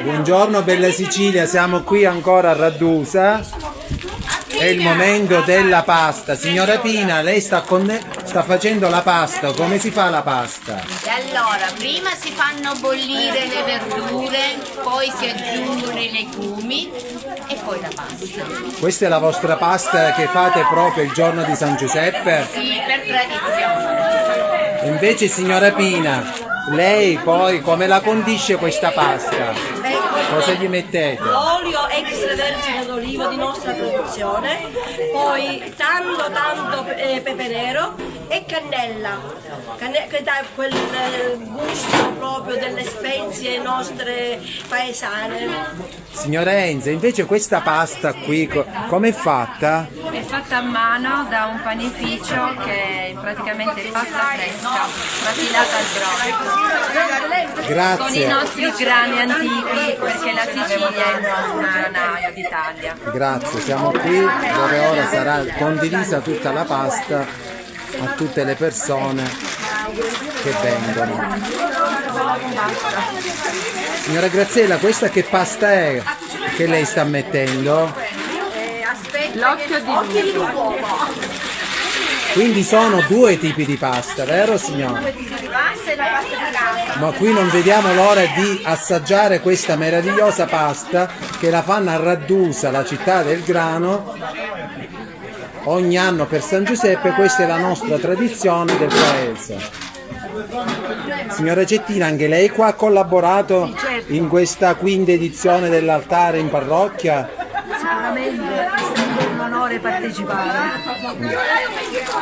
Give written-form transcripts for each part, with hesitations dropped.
Buongiorno bella Sicilia, siamo qui ancora a Raddusa, è il momento della pasta. Signora Pina, lei sta facendo la pasta, come si fa la pasta? E allora, prima si fanno bollire le verdure, poi si aggiungono i legumi e poi la pasta. Questa è la vostra pasta che fate proprio il giorno di San Giuseppe? Sì, per tradizione. E invece signora Pina, lei poi come la condisce questa pasta? Cosa gli mettete? Olio extravergine d'olivo di nostra produzione, poi tanto pepe nero e cannella, che dà quel gusto proprio delle spezie nostre paesane. Signora Enza, invece questa pasta qui come è fatta? È fatta a mano da un panificio che è praticamente pasta fresca, macinata al brodo. Grazie. Con i nostri grani antichi, perché la Sicilia è il nostro granaio d'Italia. Grazie, siamo qui dove ora sarà condivisa tutta la pasta a tutte le persone che vengono. Signora Graziella, questa che pasta è che lei sta mettendo? L'occhio di lupo. Quindi sono due tipi di pasta, vero signora? Ma qui non vediamo l'ora di assaggiare questa meravigliosa pasta che la fanno a Raddusa, la città del grano, ogni anno per San Giuseppe. Questa è la nostra tradizione del paese. Signora Cettina, anche lei qua ha collaborato in questa quinta edizione dell'altare in parrocchia? Sicuramente è stato un onore partecipare.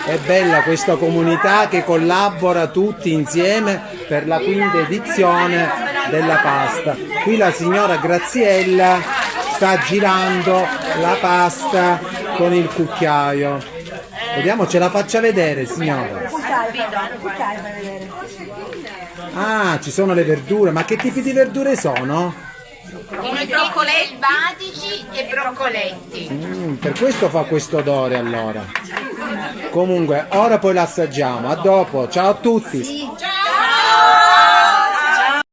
È bella questa comunità che collabora tutti insieme per la quinta edizione della pasta. Qui la signora Graziella sta girando la pasta con il cucchiaio. Vediamo, ce la faccia vedere signora. Ah, ci sono le verdure, ma che tipi di verdure sono? I broccoletti selvatici e broccoletti. Per questo fa questo odore allora. Comunque, ora poi l'assaggiamo. A dopo, ciao a tutti.